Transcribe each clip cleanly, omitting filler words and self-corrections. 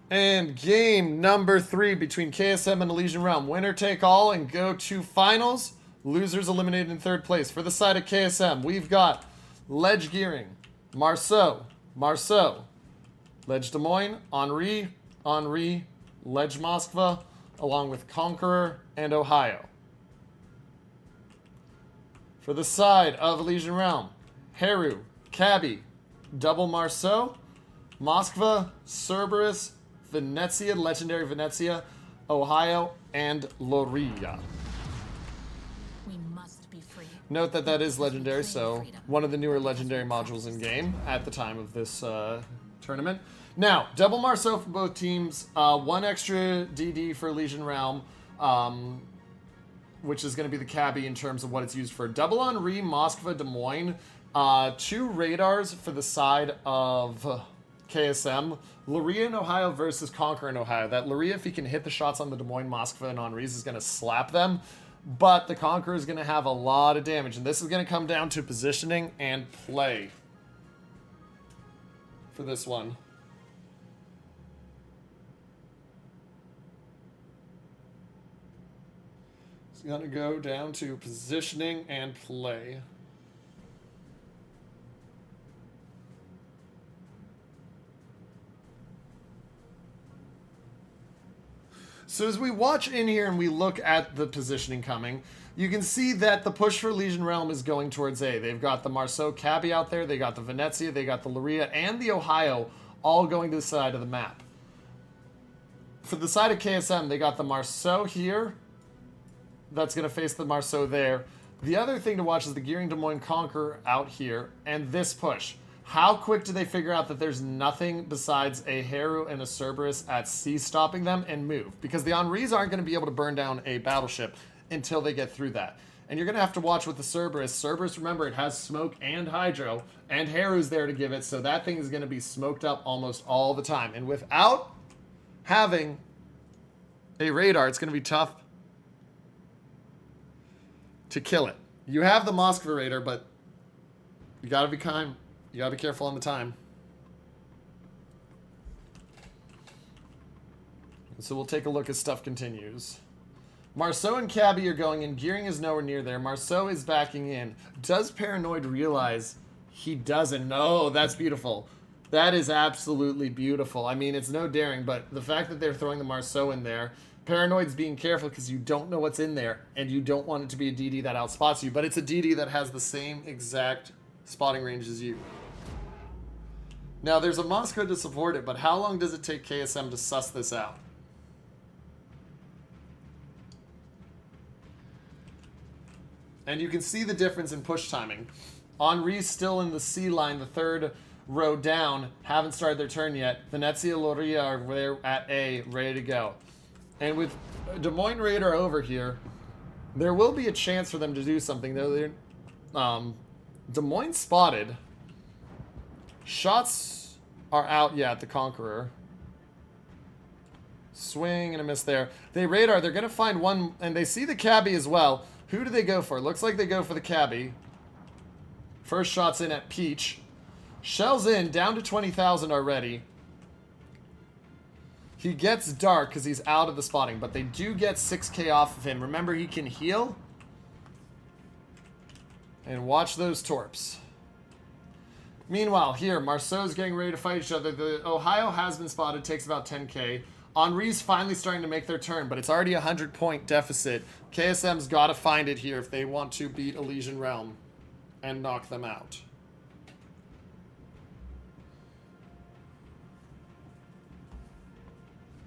And game number 3 between KSM and Elysian Realm. Winner take all and go to finals. Losers eliminated in 3rd place. For the side of KSM, we've got Ledge Gearing, Marceau, Ledge Des Moines, Henri, Ledge Moskva, along with Conqueror and Ohio. For the side of Elysian Realm, Heru, Cabby, Double Marceau, Moskva, Cerberus, Venezia, Legendary Venezia, Ohio, and Loria. We must be free. Note that that is legendary, so one of the newer legendary modules in game at the time of this tournament. Now, Double Marceau for both teams, 1 extra DD for Elysian Realm, which is going to be the Cabby in terms of what it's used for. Double Henri, Moskva, Des Moines, 2 radars for the side of KSM. Loria in Ohio versus Conqueror in Ohio. That Loria, if he can hit the shots on the Des Moines, Moskva, and Henri's, is going to slap them. But the Conqueror is going to have a lot of damage. And this is going to come down to positioning and play for this one. It's going to go down to positioning and play. So as we watch in here and we look at the positioning coming, you can see that the push for Elysian Realm is going towards A. They've got the Marceau Cabby out there, they got the Venezia, they got the Loria, and the Ohio all going to the side of the map. For the side of KSM, they got the Marceau here. That's going to face the Marceau there. The other thing to watch is the Gearing Des Moines Conqueror out here, and this push. How quick do they figure out that there's nothing besides a Heru and a Cerberus at sea stopping them and move? Because the Henris aren't going to be able to burn down a battleship until they get through that. And you're going to have to watch with the Cerberus. Cerberus, remember, it has smoke and hydro, and Heru's there to give it, so that thing is going to be smoked up almost all the time. And without having a radar, it's going to be tough to kill it. You have the Moskva radar, but you got to be kind. You gotta be careful on the time. So we'll take a look as stuff continues. Marceau and Cabby are going in. Gearing is nowhere near there. Marceau is backing in. Does Paranoid realize he doesn't? No, that's beautiful. That is absolutely beautiful. I mean, it's no daring, but the fact that they're throwing the Marceau in there, Paranoid's being careful because you don't know what's in there, and you don't want it to be a DD that outspots you, but it's a DD that has the same exact spotting range as you. Now, there's a Moscow to support it, but how long does it take KSM to suss this out? And you can see the difference in push timing. Henri's still in the C line, the 3rd row down, haven't started their turn yet. Venezia, Loria are there at A, ready to go. And with Des Moines Radar over here, there will be a chance for them to do something. Des Moines spotted. Shots are out, yeah, at the Conqueror. Swing and a miss there. They radar. They're going to find one, and they see the Cabby as well. Who do they go for? Looks like they go for the Cabby. First shot's in at Peach. Shell's in, down to 20,000 already. He gets dark because he's out of the spotting, but they do get 6k off of him. Remember, he can heal. And watch those torps. Meanwhile, here, Marceau's getting ready to fight each other. The Ohio has been spotted, takes about 10k. Henri's finally starting to make their turn, but it's already a 100-point deficit. KSM's got to find it here if they want to beat Elysian Realm and knock them out.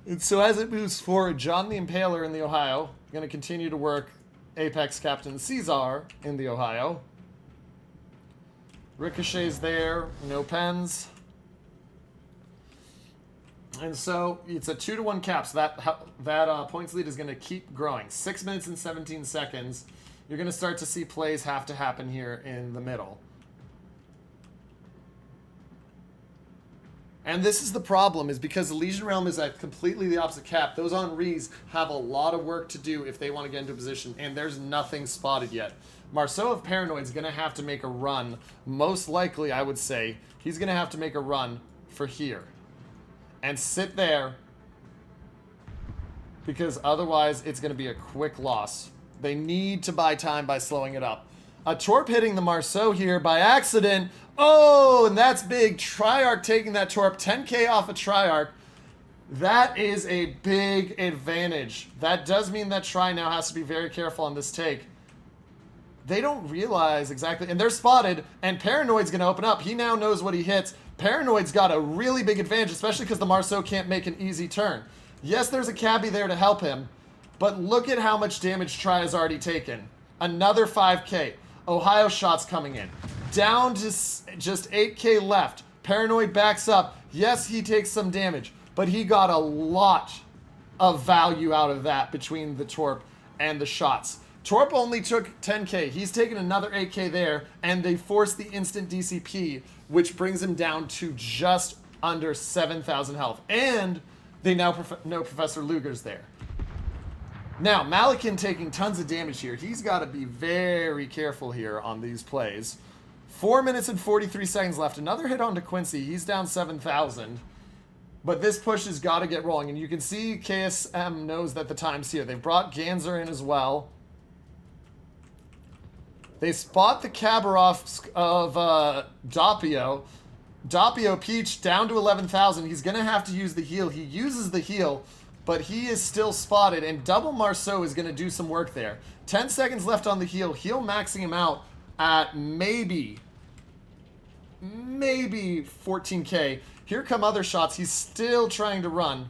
And so as it moves forward, John the Impaler in the Ohio, going to continue to work Apex Captain Caesar in the Ohio. Ricochet's there, no pens. And so it's a 2-to-1 cap, so that points lead is going to keep growing. 6 minutes and 17 seconds. You're going to start to see plays have to happen here in the middle. And this is the problem, is because Elysian Realm is at completely the opposite cap. Those Henris have a lot of work to do if they want to get into position, and there's nothing spotted yet. Marceau of Paranoid is going to have to make a run. Most likely, I would say, he's going to have to make a run for here. And sit there because otherwise it's going to be a quick loss. They need to buy time by slowing it up. A Torp hitting the Marceau here by accident. Oh, and that's big. Triarch taking that Torp. 10k off a Triarch. That is a big advantage. That does mean that Tri now has to be very careful on this take. They don't realize exactly, and they're spotted, and Paranoid's going to open up. He now knows what he hits. Paranoid's got a really big advantage, especially because the Marceau can't make an easy turn. Yes, there's a cabbie there to help him, but look at how much damage Tri has already taken. Another 5k. Ohio shots coming in. Down to just 8k left. Paranoid backs up. Yes, he takes some damage, but he got a lot of value out of that between the Torp and the shots. Torp only took 10k. He's taken another 8k there, and they forced the instant DCP, which brings him down to just under 7,000 health. And they now know Professor Luger's there. Now, Malikin taking tons of damage here. He's got to be very careful here on these plays. 4 minutes and 43 seconds left. Another hit onto Quincy. He's down 7,000. But this push has got to get rolling. And you can see KSM knows that the time's here. They brought Ganser in as well. They spot the Khabarovsk of Doppio. Doppio Peach down to 11,000. He's going to have to use the heal. He uses the heal, but he is still spotted, and Double Marceau is going to do some work there. 10 seconds left on the heal. Heal maxing him out at maybe 14k. Here come other shots. He's still trying to run.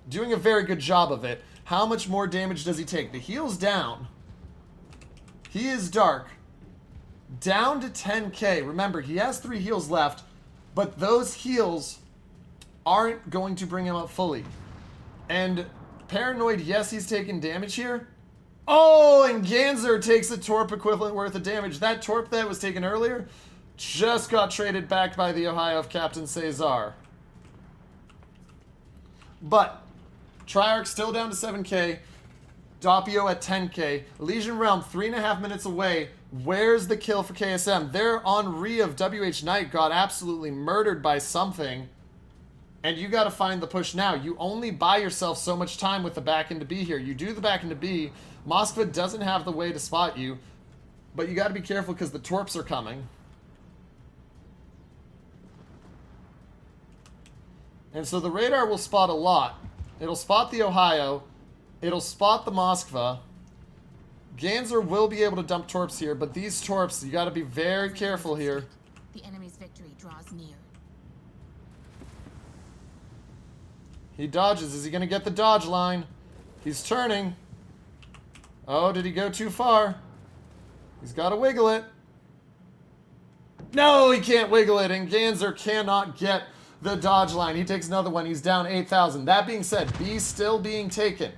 Doing a very good job of it. How much more damage does he take? The heal's down. He is dark. Down to 10k. Remember, he has 3 heals left, but those heals aren't going to bring him up fully. And Paranoid, yes, he's taking damage here. Oh, and Ganser takes a Torp equivalent worth of damage. That Torp that was taken earlier just got traded back by the Ohio of Captain Cesar. But Triarch still down to 7k. Doppio at 10k. Elysian Realm 3.5 minutes away. Where's the kill for KSM? Their Henri of WH Knight got absolutely murdered by something. And you got to find the push now. You only buy yourself so much time with the back end to B here. You do the back end to B. Moskva doesn't have the way to spot you. But you got to be careful because the Torps are coming. And so the radar will spot a lot. It'll spot the Ohio. It'll spot the Moskva. Ganser will be able to dump Torps here, but these Torps, you got to be very careful here. The enemy's victory draws near. He dodges. Is he going to get the dodge line? He's turning. Oh, did he go too far? He's got to wiggle it. No, he can't wiggle it, and Ganser cannot get the dodge line. He takes another one. He's down 8,000. That being said, B still being taken.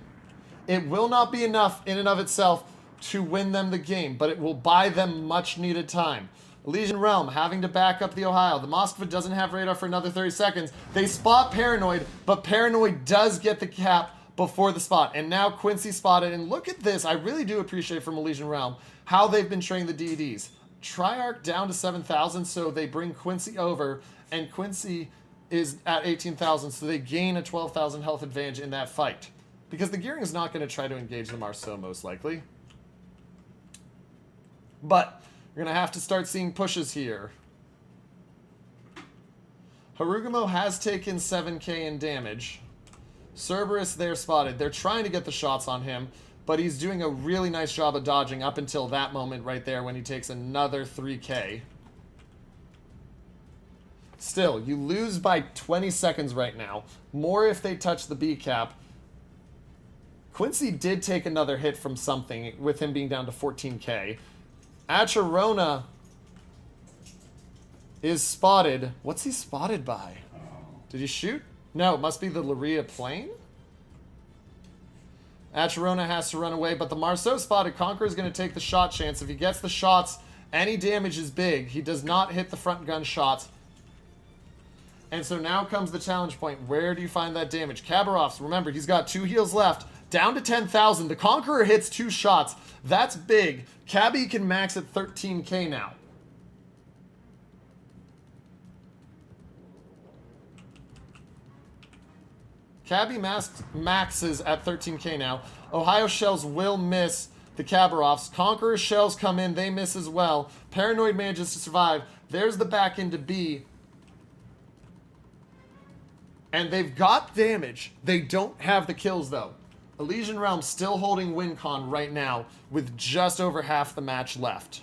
It will not be enough in and of itself to win them the game, but it will buy them much needed time. Elysian Realm having to back up the Ohio. The Moskva doesn't have radar for another 30 seconds. They spot Paranoid, but Paranoid does get the cap before the spot. And now Quincy spotted. And look at this. I really do appreciate from Elysian Realm how they've been training the DEDs. Triarch down to 7,000, so they bring Quincy over, and Quincy is at 18,000, so they gain a 12,000 health advantage in that fight. Because the Gearing is not going to try to engage the Marceau, most likely. But you're going to have to start seeing pushes here. Harugamo has taken 7k in damage. Cerberus there spotted. They're trying to get the shots on him, but he's doing a really nice job of dodging up until that moment right there when he takes another 3k. Still, you lose by 20 seconds right now. More if they touch the B cap. Quincy did take another hit from something with him being down to 14k. Acherona is spotted. What's he spotted by? Did he shoot? No, it must be the Luria plane. Acherona has to run away, but the Marceau spotted. Conqueror is going to take the shot chance. If he gets the shots, any damage is big. He does not hit the front gun shots. And so now comes the challenge point. Where do you find that damage? Khabarovsk, remember, he's got 2 heals left. Down to 10,000. The Conqueror hits 2 shots. That's big. Cabby can max at 13k now. Cabby maxes at 13k now. Ohio shells will miss the Kabarovs. Conqueror shells come in. They miss as well. Paranoid manages to survive. There's the back end to B. And they've got damage. They don't have the kills, though. Elysian Realm still holding WinCon right now with just over half the match left.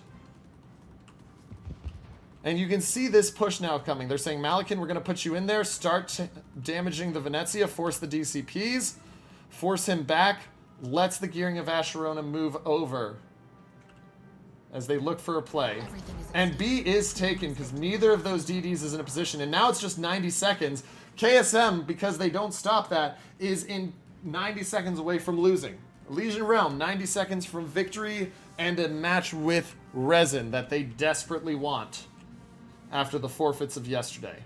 And you can see this push now coming. They're saying, Malakin, we're going to put you in there. Start damaging the Venezia. Force the DCPs. Force him back. Lets the gearing of Asherona move over as they look for a play. And B is taken because neither of those DDs is in a position. And now it's just 90 seconds. KSM, because they don't stop that, is in 90 seconds away from losing. Elysian Realm, 90 seconds from victory and a match with Resin that they desperately want after the forfeits of yesterday.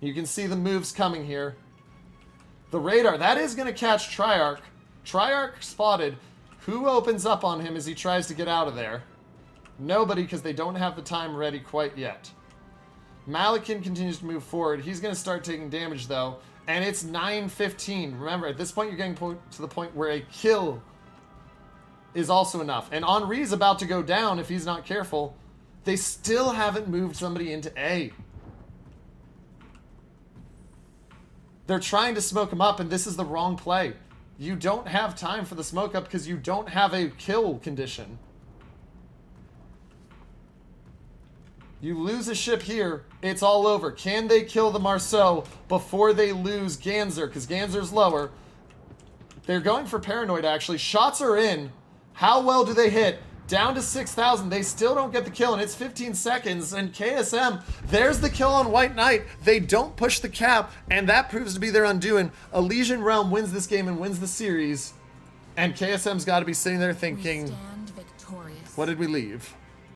You can see the moves coming here. The radar, that is going to catch Triarch. Triarch spotted. Who opens up on him as he tries to get out of there? Nobody, because they don't have the time ready quite yet. Malakin continues to move forward. He's going to start taking damage, though. And it's 9:15. Remember, at this point, you're getting to the point where a kill is also enough. And Henri's about to go down if he's not careful. They still haven't moved somebody into A. They're trying to smoke him up, and this is the wrong play. You don't have time for the smoke up because you don't have a kill condition. You lose a ship here, it's all over. Can they kill the Marceau before they lose Ganzer? Because Ganzer's lower. They're going for Paranoid, actually. Shots are in. How well do they hit? Down to 6,000. They still don't get the kill, and it's 15 seconds. And KSM, there's the kill on White Knight. They don't push the cap, and that proves to be their undoing. Elysian Realm wins this game and wins the series. And KSM's got to be sitting there thinking, We stand victorious. what did we leave?